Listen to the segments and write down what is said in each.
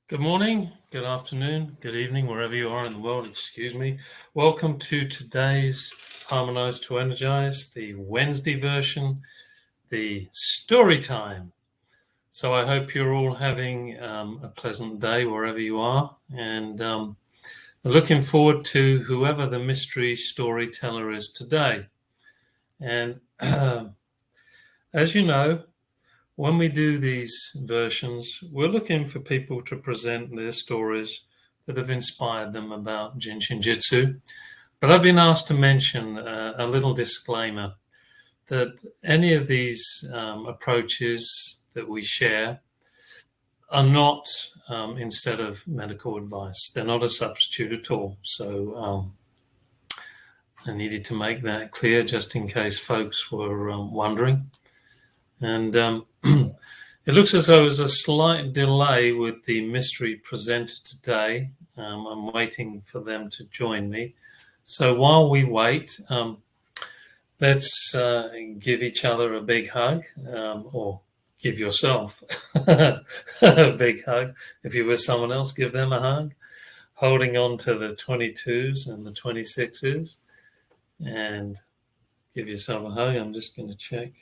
Good morning, good afternoon, good evening, wherever you are in the world, excuse me. Welcome to today's Harmonize to Energize, the Wednesday version, the story time. So I hope you're all having a pleasant day wherever you are, and looking forward to whoever the mystery storyteller is today. And as you know, when we do these versions, we're looking for people to present their stories that have inspired them about Jin Shin Jyutsu. But I've been asked to mention a little disclaimer that any of these approaches that we share are not instead of medical advice. They're not a substitute at all. So I needed to make that clear just in case folks were wondering. And it looks as though there's a slight delay with the mystery presenter today. I'm waiting for them to join me. So while we wait, let's give each other a big hug, or give yourself a big hug. If you're with someone else, give them a hug, holding on to the 22s and the 26s, and give yourself a hug. I'm just going to check.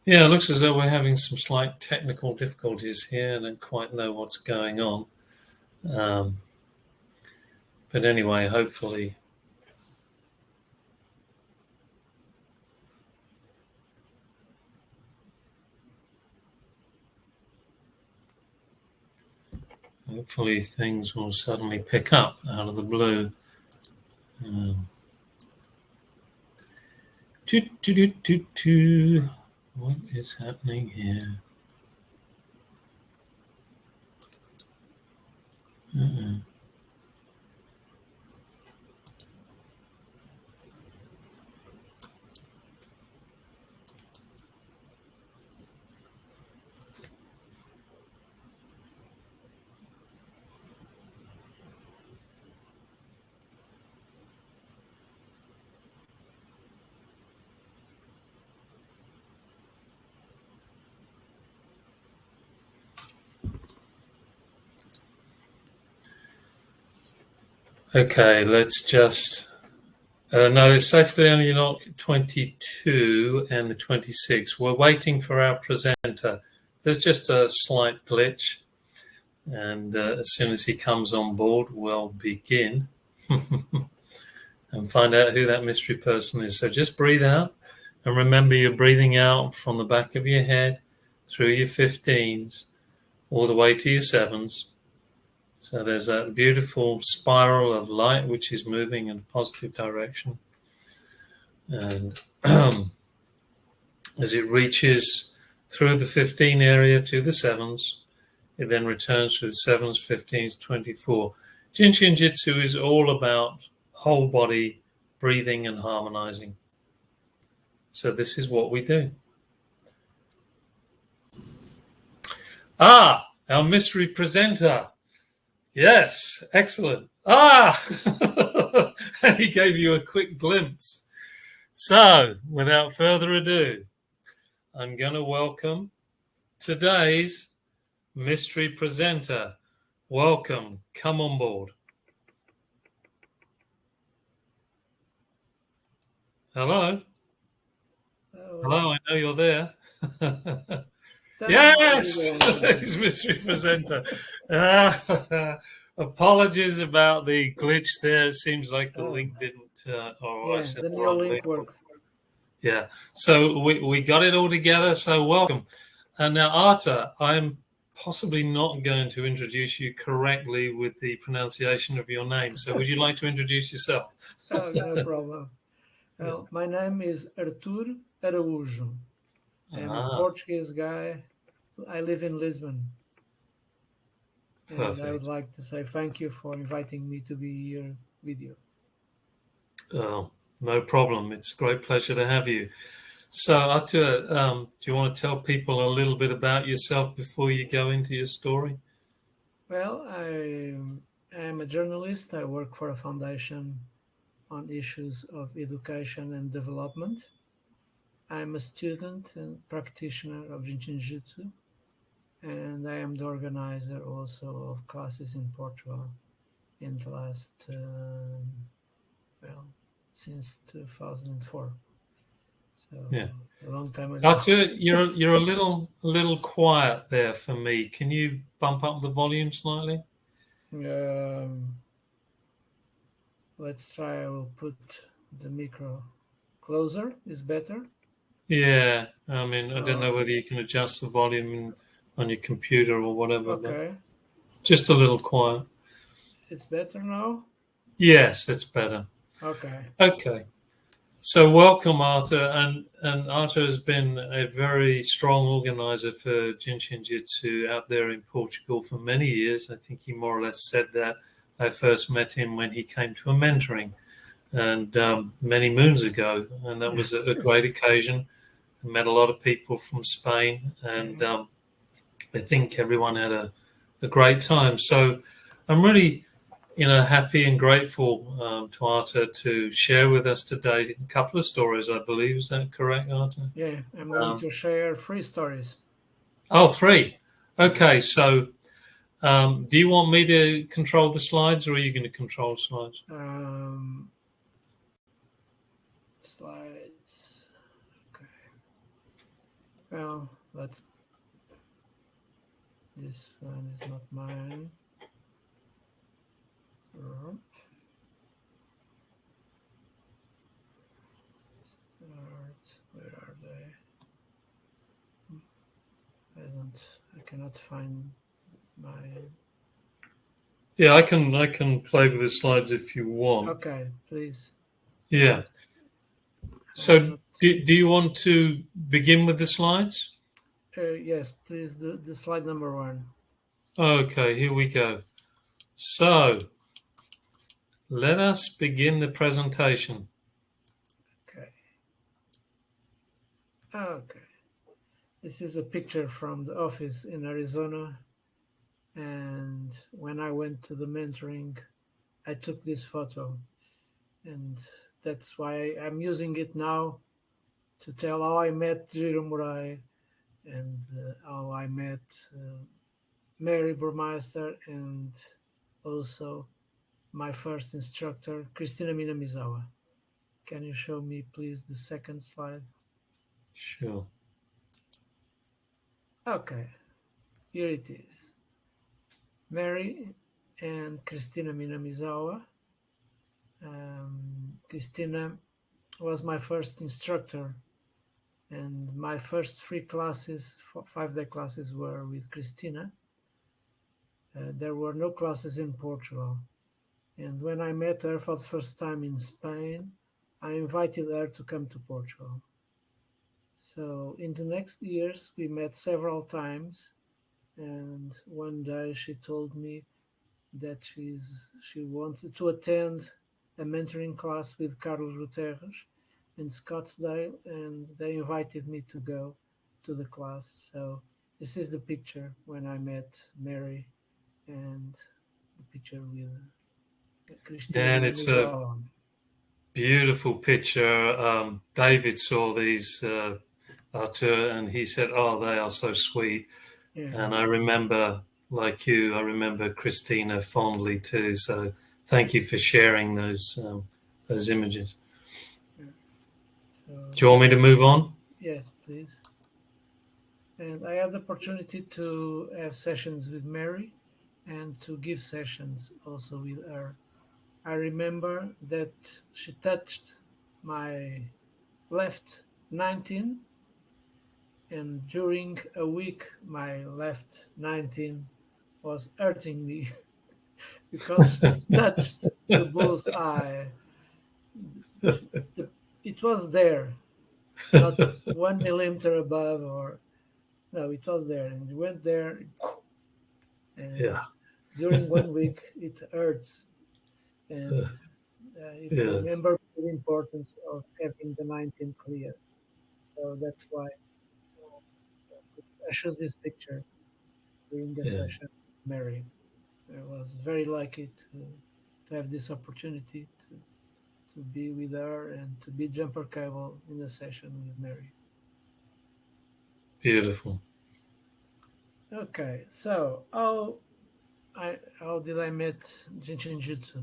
Yeah, it looks as though we're having some slight technical difficulties here. I don't quite know what's going on. But anyway, hopefully things will suddenly pick up out of the blue. What is happening here? Okay, let's just... no, it's safely only not 22 and the 26. We're waiting for our presenter. There's just a slight glitch. And as soon as he comes on board, we'll begin and find out who that mystery person is. So just breathe out. And remember, you're breathing out from the back of your head, through your 15s, all the way to your 7s. So there's that beautiful spiral of light which is moving in a positive direction. And as it reaches through the 15 area to the 7s, it then returns to the 7s, 15s, 24. Jin Shin Jyutsu is all about whole body breathing and harmonizing. So this is what we do. Our mystery presenter. Yes, excellent. And he gave you a quick glimpse. So, without further ado, I'm going to welcome today's mystery presenter. Welcome. Come on board. Hello. Hello, I know you're there. Yes, today's mystery presenter. Apologies about the glitch there. It seems like the link didn't. The new link works. Yeah, so we got it all together. So welcome. And now, Arta, I'm possibly not going to introduce you correctly with the pronunciation of your name. So would you like to introduce yourself? Oh, no problem. Well, my name is Artur Araújo. I'm a Portuguese guy. I live in Lisbon. And I would like to say thank you for inviting me to be here video. No problem. It's a great pleasure to have you. So, Arthur, do you want to tell people a little bit about yourself before you go into your story? Well, I am a journalist. I work for a foundation on issues of education and development. I'm a student and practitioner of Jin Shin Jyutsu, and I am the organizer also of classes in Portugal in the last, since 2004. So Yeah. a long time ago. Arthur, you're a little quiet there for me. Can you bump up the volume slightly? Let's try. I will put the micro closer. Is better. Yeah, I mean, I don't know whether you can adjust the volume on your computer or whatever, Okay. but just a little quiet. It's better now? Yes, it's better. Okay. Okay. So welcome, Arthur. And Arthur has been a very strong organizer for Jin Shin Jyutsu out there in Portugal for many years. I think he more or less said that. I first met him when he came to a mentoring and many moons ago. And that was a great occasion. I met a lot of people from Spain, and I think everyone had a great time. So I'm really, happy and grateful to Arthur to share with us today a couple of stories, I believe. Is that correct, Arthur? Yeah, I'm going to share 3 stories. Oh, 3. Okay, so do you want me to control the slides, or are you going to control slides? Slides. Okay. Well, this one is not mine. Where are they? I cannot find my. Yeah, I can play with the slides if you want. Okay, please. Yeah. So do you want to begin with the slides? Yes, please. The slide number 1. Okay, here we go. So let us begin the presentation. Okay. This is a picture from the office in Arizona. And when I went to the mentoring, I took this photo. And that's why I'm using it now to tell how I met Jiro Murai and how I met Mary Burmeister and also my first instructor, Christina Minamizawa. Can you show me, please, the second slide? Sure. Okay, here it is. Mary and Christina Minamizawa. Christina was my first instructor, and my first 3 classes, 5-day classes, were with Christina. There were no classes in Portugal. And when I met her for the first time in Spain, I invited her to come to Portugal. So in the next years, we met several times. And one day she told me that she wanted to attend a mentoring class with Carlos Guterres in Scottsdale, and they invited me to go to the class. So this is the picture when I met Mary, and the picture with Christina. And it's a beautiful picture. David saw these, Arthur, and he said, "Oh, they are so sweet." Yeah. And I remember, like you, I remember Christina fondly too. So thank you for sharing those images. Yeah. So, do you want me to move on? Yes, please. And I had the opportunity to have sessions with Mary and to give sessions also with her. I remember that she touched my left 19, and during a week my left 19 was hurting me because she touched the bull's eye. It was there, not 1 millimeter above, or no, it was there, and it went there, and during 1 week it hurts, and it Yes. remembered the importance of having the mind clear. So that's why I chose this picture during the Yeah. session with Mary. I was very lucky to have this opportunity to be with her and to be jumper cable in the session with Mary. Beautiful. Okay, so how did I meet Jin Shin Jyutsu?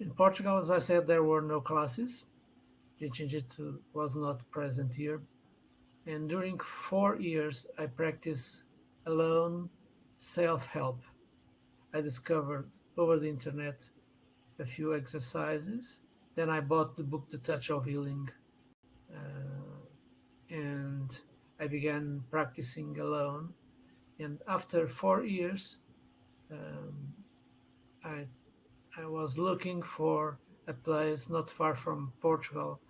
In Portugal, as I said, there were no classes. Jin Shin Jyutsu was not present here, and during 4 years, I practiced alone self-help. I discovered over the internet a few exercises. Then I bought the book The Touch of Healing, uh, and I began practicing alone. And after 4 years, um, I I was looking for a place not far from Portugal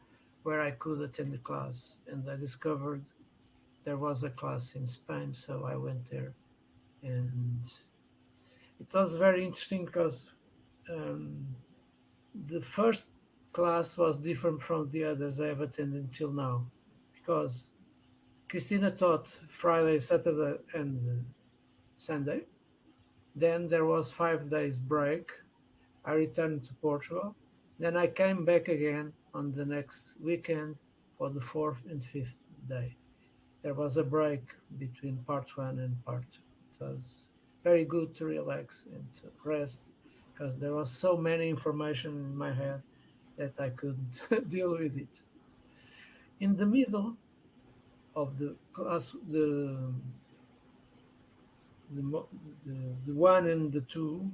where I could attend the class, and I discovered there was a class in Spain, so I went there, and it was very interesting because um, the first class was different from the others I have attended until now, because Christina taught Friday, Saturday, and Sunday. Then there was 5 days break. I returned to Portugal. Then I came back again on the next weekend for the fourth and fifth day. There was a break between part one and part two. It was very good to relax and to rest because there was so many information in my head that I couldn't deal with it. In the middle of the class, the, the one and the two,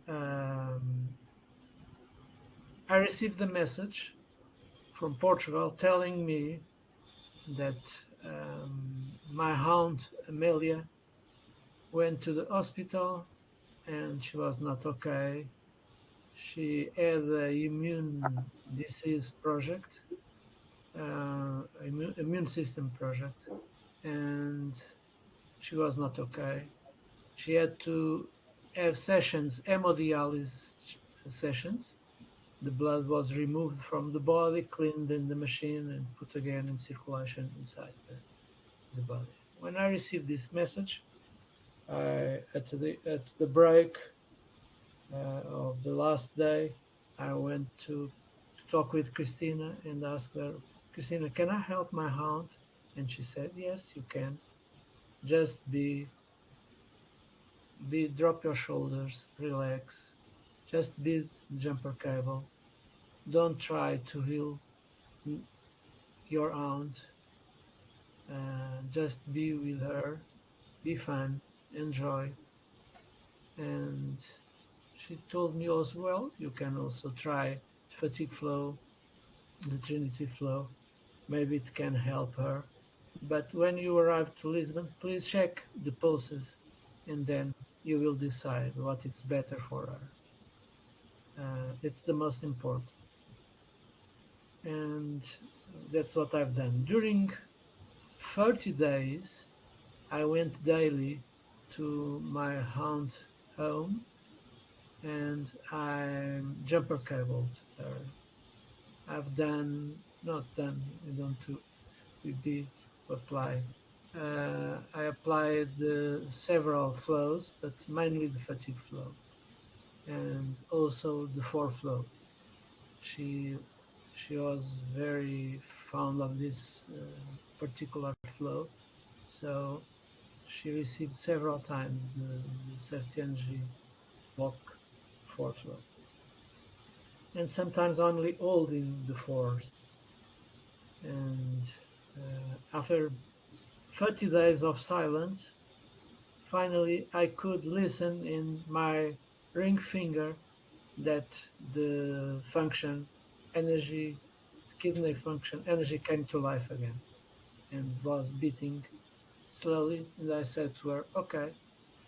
um, I received a message from Portugal telling me that my aunt Amelia went to the hospital and she was not okay. She had a immune disease project, immune system project, and she was not okay. She had to have sessions, hemodialysis sessions. The blood was removed from the body, cleaned in the machine, and put again in circulation inside the body. When I received this message, at the break of the last day, I went to talk with Christina and asked her, Christina, can I help my aunt? And she said, yes, you can. Just drop your shoulders, relax. Just be jumper cable. Don't try to heal your aunt. Just be with her, be fun, enjoy. And she told me also, well, you can also try fatigue flow, the Trinity flow. Maybe it can help her. But when you arrive to Lisbon, please check the pulses and then you will decide what is better for her. It's the most important. And that's what I've done. During 30 days, I went daily to my aunt's home and I jumper cabled her. I've done, not done, I don't do, we be apply. I applied several flows, but mainly the fatigue flow and also the four flow. She she was very fond of this particular flow, so she received several times the safety energy block four flow, and sometimes only holding the fours. And after 30 days of silence, finally I could listen in my ring finger that the function energy, kidney function energy came to life again and was beating slowly. And I said to her, okay,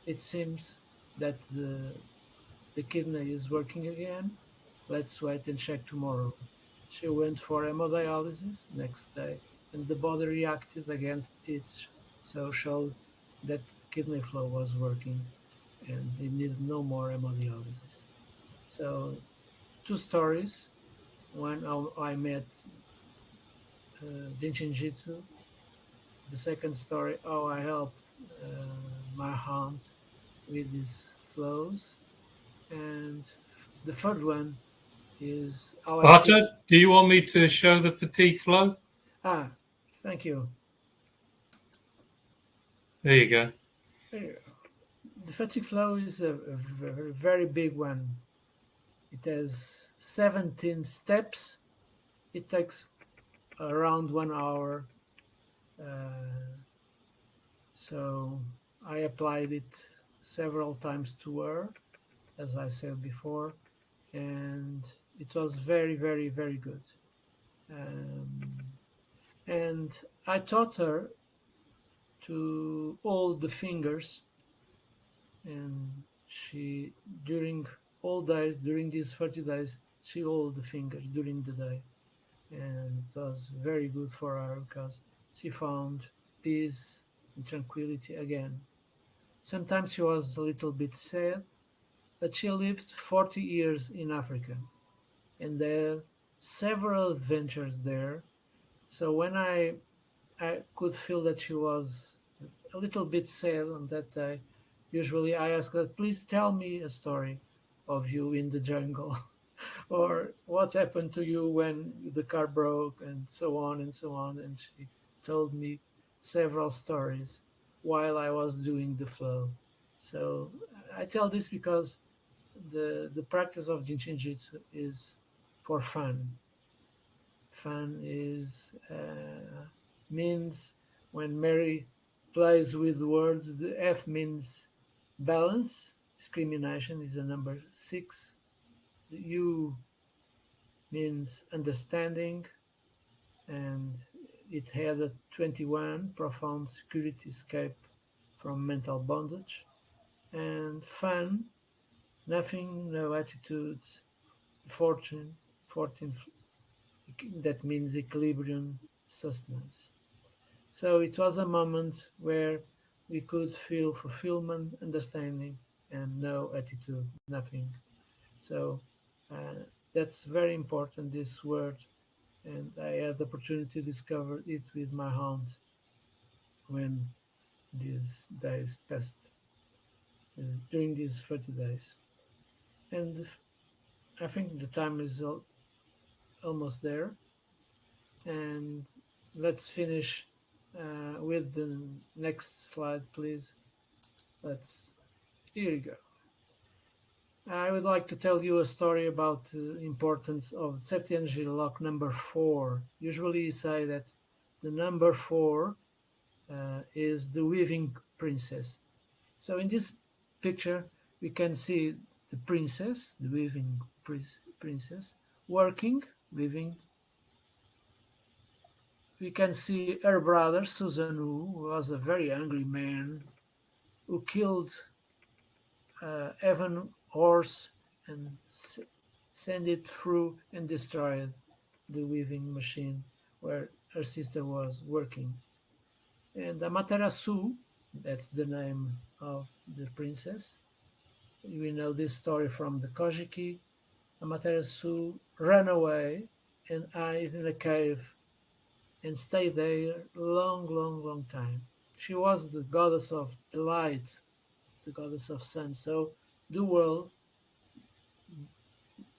it seems that the kidney is working again. Let's wait and check tomorrow. She went for hemodialysis next day, and the body reacted against it, so showed that kidney flow was working, and they needed no more hemodialysis. So two stories. One, how I met Jin Shin Jyutsu. The second story, how I helped my aunt with these flows. And the third one is how I could. Arthur, do you want me to show the fatigue flow? Ah, thank you. There you go. The fatigue flow is a very, very big one. It has 17 steps. It takes around 1 hour. Uh, so I applied it several times to her, as I said before, and it was very, very, very good. Um, and I taught her to hold the fingers, and she, during all days, during these 30 days, she hold the fingers during the day. And it was very good for her because she found peace and tranquility again. Sometimes she was a little bit sad, but she lived 40 years in Africa and had several adventures there. So when I could feel that she was a little bit sad on that day, usually I ask her, please tell me a story of you in the jungle. Or what happened to you when the car broke, and so on and so on. And she told me several stories while I was doing the flow. So I tell this because the practice of Jinshin Jitsu is for fun. Fun is means when Mary plays with words. The F means balance. Discrimination is a number 6. The U means understanding, and it had a 21 profound security escape from mental bondage. And fun, nothing, no attitudes, fortune, 14, that means equilibrium, sustenance. So it was a moment where we could feel fulfillment, understanding, and no attitude, nothing. So uh, that's very important, this word. And I had the opportunity to discover it with my aunt when these days passed, during these 30 days. And I think the time is almost there. And let's finish with the next slide, please. Let's, here you go. I would like to tell you a story about the importance of safety energy lock number 4. Usually you say that the number 4 is the weaving princess. So in this picture, we can see the princess, the weaving princess, working, weaving. We can see her brother, Susan, who was a very angry man, who killed Evan horse and sent it through and destroyed the weaving machine where her sister was working. And Amaterasu, that's the name of the princess. We know this story from the Kojiki. Amaterasu ran away and hid in a cave and stayed there long, long, long time. She was the goddess of the light, the goddess of sun. So the world,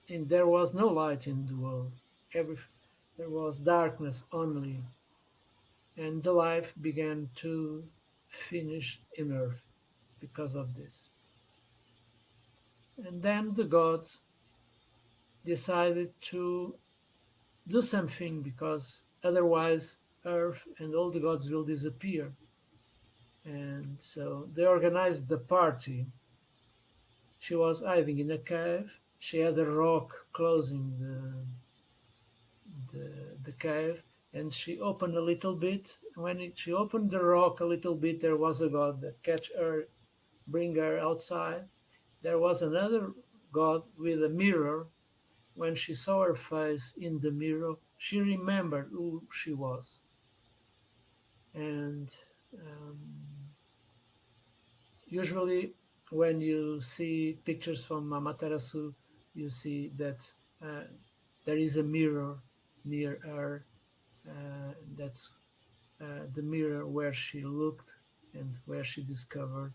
and there was no light in the world. Every, there was darkness only, and the life began to finish in earth because of this. And then the gods decided to do something because otherwise earth and all the gods will disappear. And so they organized the party. She was hiding in a cave. She had a rock closing the cave, and she opened a little bit. She opened the rock a little bit, there was a god that catch her, bring her outside. There was another god with a mirror. When she saw her face in the mirror, she remembered who she was. And um, usually, when you see pictures from Amaterasu, you see that there is a mirror near her. That's the mirror where she looked and where she discovered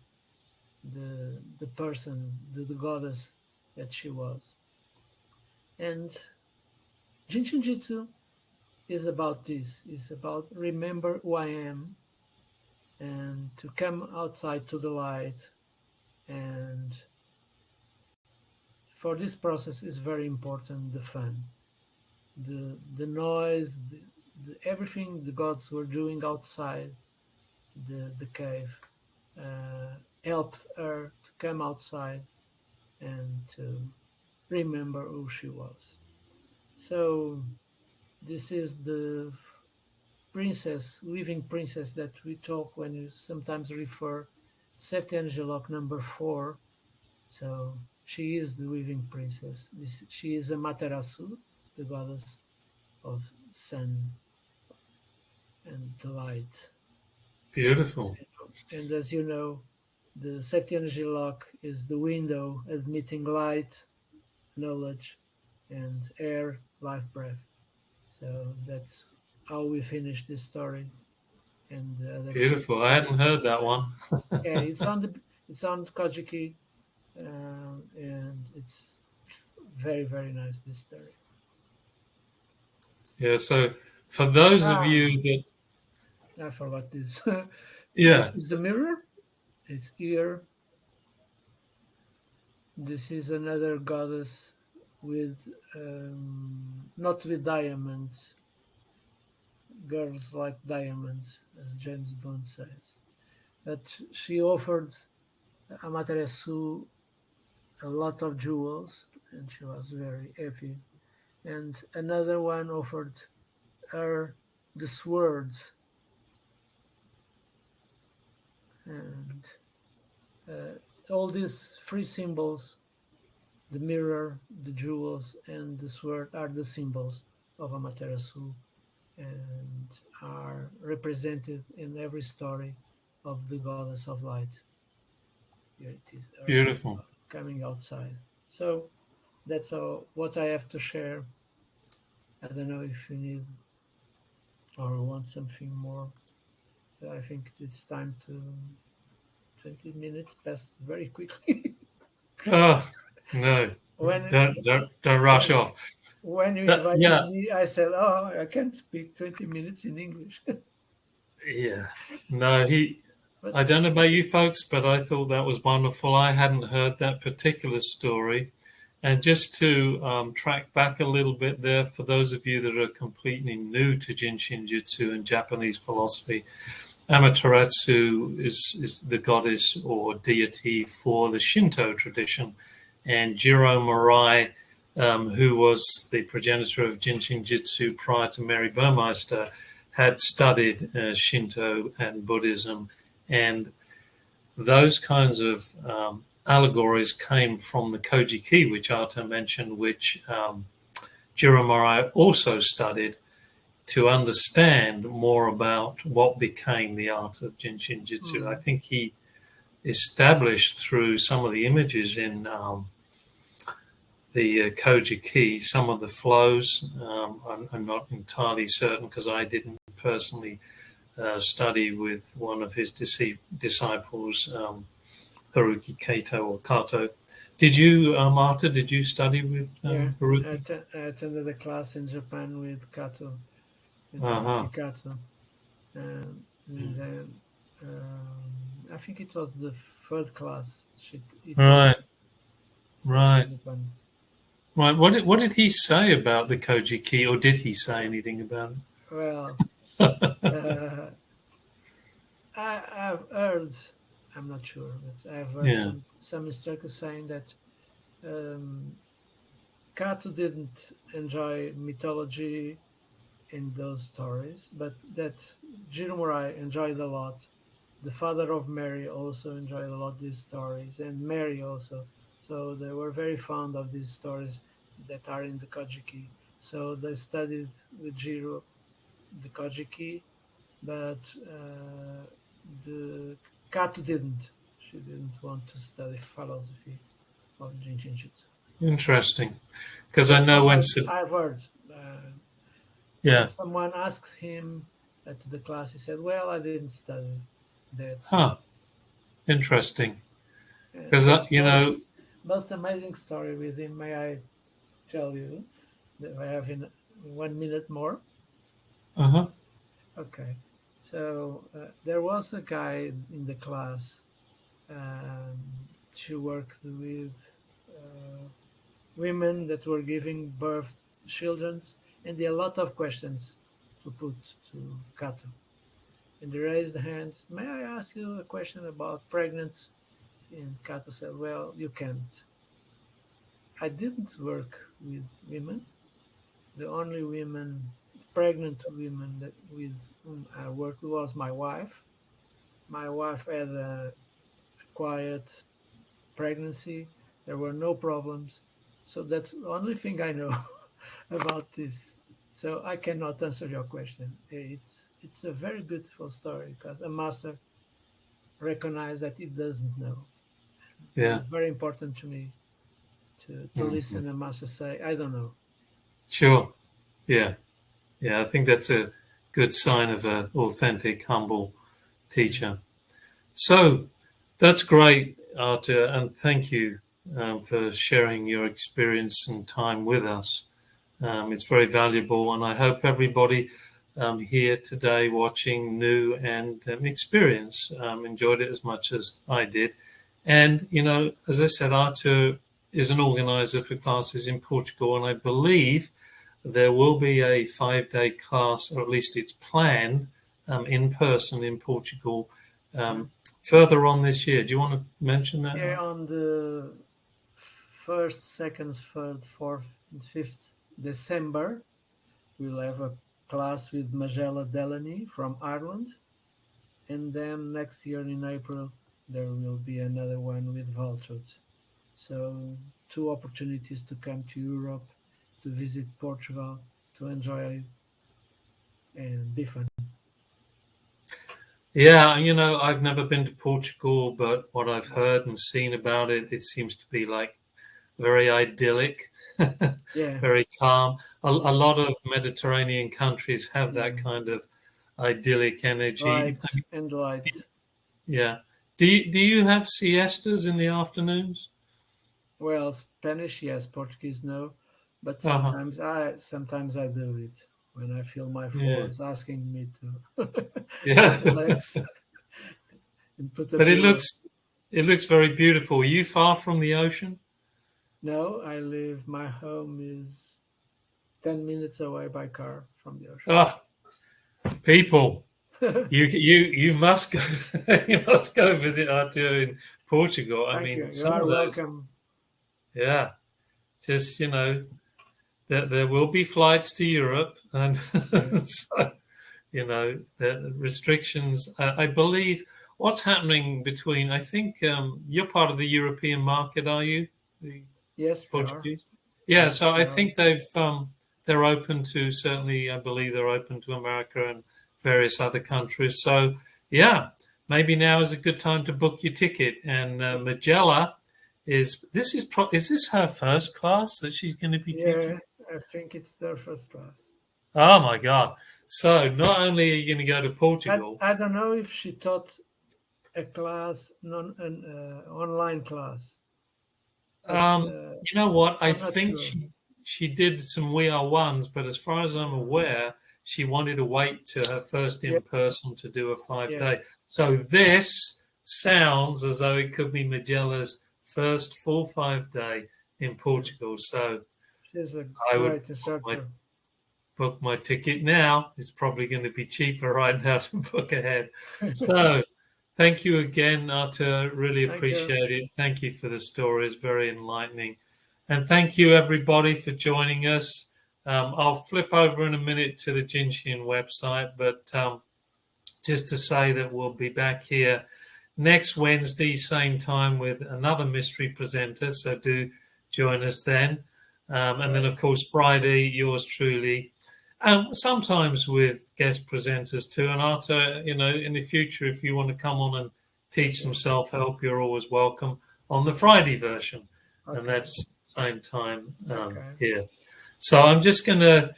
the person, the goddess that she was. And Jin Shin Jyutsu is about this. It's about remember who I am and to come outside to the light. And for this process is very important the fun, the noise, everything the gods were doing outside the cave helped her to come outside and to remember who she was. So this is the princess, living princess that we talk when you sometimes refer safety energy lock number 4. So she is the living princess. She is a Materasu, the goddess of sun and the light. Beautiful. And as you know, the safety energy lock is the window admitting light, knowledge, and air, life, breath. So that's how we finish this story. And the other Beautiful. I hadn't heard that one. yeah, it's on Kojiki, and it's very very nice this story. Yeah. So for those of you that, I forgot this. yeah, This is the mirror. It's here. This is another goddess with not with diamonds. Girls like diamonds, as James Bond says. But she offered Amaterasu a lot of jewels, and she was very happy. And another one offered her the sword, and all these three symbols, the mirror, the jewels, and the sword, are the symbols of Amaterasu and are represented in every story of the goddess of light. Here it is, her beautiful. coming outside. So that's all what I have to share. I don't know if you need or want something more. I think it's time to 20 minutes passed very quickly. Oh no, when don't rush off. when you That, invited yeah, me, I said, "Oh, I can't speak 20 minutes in English." yeah. No, But I don't know about you folks, but I thought that was wonderful. I hadn't heard that particular story. And just to track back a little bit there, for those of you that are completely new to Jin Shin Jyutsu and Japanese philosophy, Amaterasu is the goddess or deity for the Shinto tradition. And Jiro Murai, who was the progenitor of Jin Shin Jyutsu prior to Mary Burmeister, had studied Shinto and Buddhism. And those kinds of allegories came from the Kojiki, which Arta mentioned, which Jiro Murai also studied to understand more about what became the art of Jin Shin Jyutsu. I think he established through some of the images in the Kojiki some of the flows. I'm not entirely certain because I didn't personally study with one of his disciples, Haruki Kato or Kato. Did you, Marta, did you study with yeah, Haruki? I attended a class in Japan with Kato, with Uh-huh. Haruki Kato, and then I think it was the third class he taught. Right, It was in right, Japan. right. What did he say about the Kojiki, or did he say anything about Well, it? uh, I've heard, I'm not sure, but I've heard Yeah, some instructors saying that um, Kato didn't enjoy mythology in those stories, but that Jiromurai enjoyed a lot. The father of Mary also enjoyed a lot these stories, and Mary also. So they were very fond of these stories that are in the Kojiki. So they studied with Jiro the Kojiki, but the Kato didn't. She didn't want to study philosophy of Jin Shin Jyutsu. Interesting. Because I That's know what when, I've heard. When yeah, someone asked him at the class, he said, "Well, I didn't study that." huh, interesting. And Because, the you know, most amazing story with him, may I tell you? That I have in 1 minute more. uh-huh, Okay. So there was a guy in the class. Um, she worked with uh, women that were giving birth to children, and there are a lot of questions to put to Kato. And they raised the hands. May I ask you a question about pregnancy? And Kato said, "Well, you can't. I didn't work with women. The only women, pregnant women that with whom I worked was my wife. My wife had a quiet pregnancy. There were no problems. So that's the only thing I know about this. So I cannot answer your question. It's a very beautiful story because a master recognized that he doesn't know. So yeah, it's very important to me to mhm, listen a master say, I don't know. sure, yeah, yeah. I think that's a good sign of an authentic, humble Mhm. teacher. So that's great, Arthur, and thank you for sharing your experience and time with us. It's very valuable, and I hope everybody here today watching knew and experienced enjoyed it as much as I did. And you know, as I said, Arthur is an organizer for classes in Portugal, and I believe there will be a 5 day class, or at least it's planned in person in Portugal Mhm. further on this year. Do you want to mention that, Yeah, Arthur? on the first, second, third, fourth, and 5th December, we'll have a class with Magella Delaney from Ireland. And then next year in April, there will be another one with Valtrud. So, two opportunities to come to Europe, to visit Portugal, to enjoy and be fun. Yeah, you know, I've never been to Portugal, but what I've heard and seen about it, it seems to be like very idyllic, Yeah, very calm. A lot of Mediterranean countries have that yeah. kind of idyllic energy. Light and light. Yeah. Do you have siestas in the afternoons? Well, Spanish, yes. Portuguese, no. But Uh-huh. sometimes I do it when I feel my Yeah. force asking me to Yeah. relax and put a But it pillow. looks it looks very beautiful. Are you far from the ocean? No, I live. My home is 10 minutes away by car from the ocean. Ah, people. You must go you must go visit Artur in Portugal. I Thank mean, you. You some are of those, welcome. yeah, just there will be flights to Europe, and Yeah. so, the restrictions. I believe what's happening between. I think you're part of the European market, are you? The Yes, we are. Portuguese. Yeah, Yes, so we I are. think they're open to, certainly. I believe they're open to America and various other countries. So yeah, maybe now is a good time to book your ticket. And Magella is this her first class that she's going to be Yeah, teaching? I think it's their first class. Oh my God! So not only are you going to go to I, Portugal, I don't know if she taught a class, an online class, but you know what? I I'm not think sure. she did some We Are Ones, but as far as I'm Yeah, aware, she wanted to wait to her first yeah, in person to do a five yeah. day. So this sounds as though it could be Magella's first full 5 day in Yeah. Portugal. So She's a I would great instructor. book my ticket now. It's probably going to be cheaper right now to book ahead. So thank you again, Arthur. Really Thank you. appreciate it. Thank you for the stories. Very enlightening. And thank you, everybody, for joining us. I'll flip over in a minute to the Jinshin website, but just to say that we'll be back here next Wednesday, same time, with another mystery presenter. So do join us then. And then, Right. of course, Friday, yours truly. Sometimes with guest presenters too. And Arthur, in the future, if you want to come on and teach some Okay. self help, you're always welcome on the Friday version. And Okay. that's same time Okay. here. So I'm just going to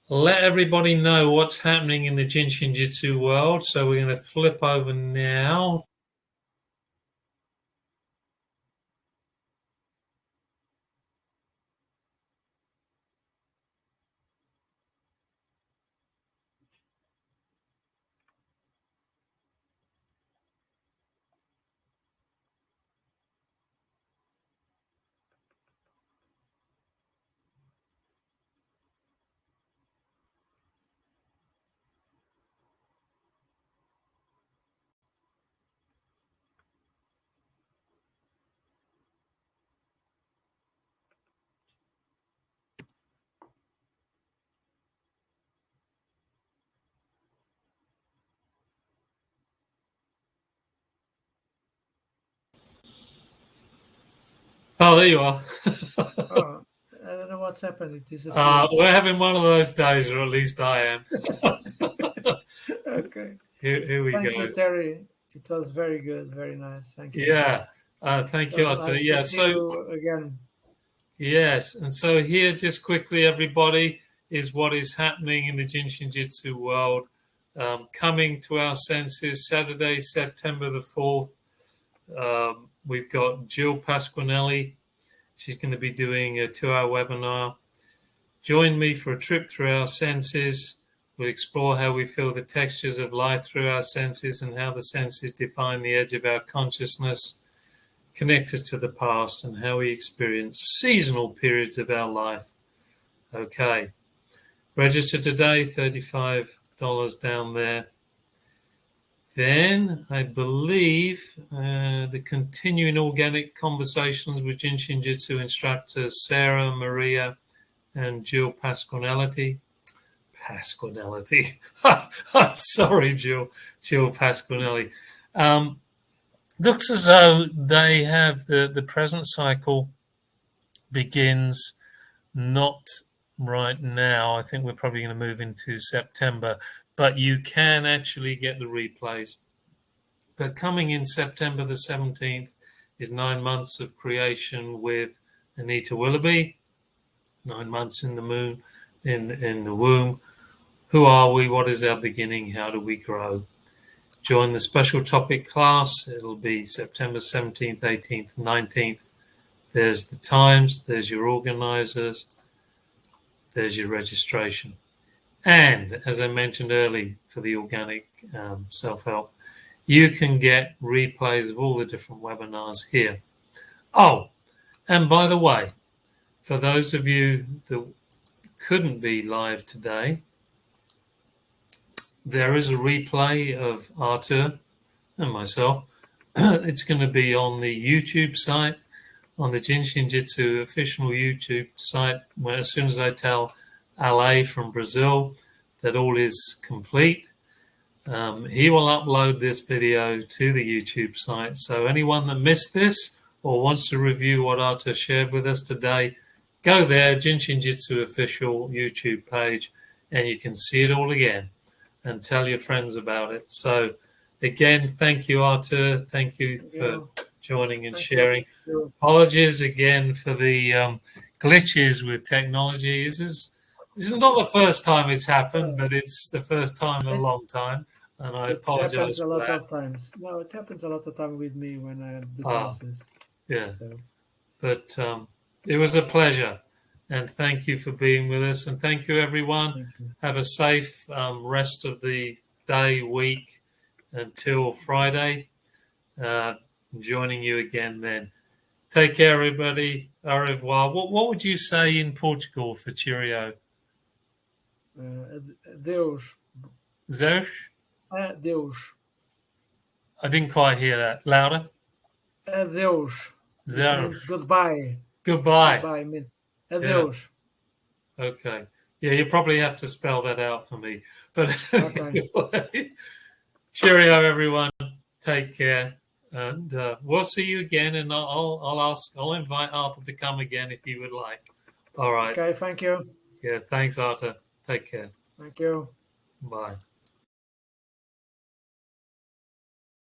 let everybody know what's happening in the Jin Shin Jyutsu world. So we're going to flip over now. Oh, there you are. Oh, I don't know what's happened. It disappeared. We're having one of those days, or at least I am. Okay. Here we Thank go. you, Terry. It was very good, very nice. Thank you. Yeah. Thank It you, was Arthur. nice Yeah. to see So you again. yes, and so here, just quickly, everybody, is what is happening in the Jin Shin Jyutsu world. Coming to our senses, Saturday, September the 4th. We've got Jill Pasquinelli. She's going to be doing a 2-hour webinar. Join me for a trip through our senses. We'll explore how we feel the textures of life through our senses and how the senses define the edge of our consciousness, connect us to the past, and how we experience seasonal periods of our life. Okay. Register today, $35 down there. Then I believe the continuing organic conversations with Jin Shin Jyutsu instructors Sarah, Maria, and Jill Pasquinelli. I'm sorry, Jill Pasquinelli. Looks as though they have the present cycle begins not right now. I think we're probably going to move into September, but you can actually get the replays. But coming in September the 17th is 9 months of creation with Anita Willoughby, 9 months in the moon, in the womb. Who are we? What is our beginning? How do we grow? Join the special topic class. It'll be September 17th, 18th, 19th. There's the times, there's your organizers, there's your registration. And as I mentioned earlier, for the organic self-help, you can get replays of all the different webinars here. Oh, and by the way, for those of you that couldn't be live today, there is a replay of Arthur and myself. It's going to be on the YouTube site, on the Jin Shin Jyutsu official YouTube site, where as soon as I tell LA from Brazil that all is complete, he will upload this video to the YouTube site. So anyone that missed this or wants to review what Arthur shared with us today, go there, Jin Shin Jyutsu official YouTube page, and you can see it all again and tell your friends about it. So again, thank you, Arthur. Thank you for joining and sharing. Apologies again for the glitches with technology. This is not the first time it's happened, but it's the first time in a long time. And I apologize. It happens a lot for that. of times. No, it happens a lot of time with me when I do Ah, classes. yeah. So, But it was a pleasure. And thank you for being with us. And thank you, everyone. thank you. Have a safe rest of the day, week, until Friday. Joining you again then. Take care, everybody. Au revoir. What would you say in Portugal for cheerio? Deus. Zeus? Deus. I didn't quite hear that. Louder? Adeus. Zeus. Means goodbye. Goodbye. Goodbye means adeus. Yeah. Okay. Yeah, you probably have to spell that out for me. But Okay. anyway, cheerio, everyone. Take care. And we'll see you again. And I'll invite Arthur to come again if he would like. All right. Okay, thank you. Yeah, thanks, Arthur. Take care. Thank you. Bye.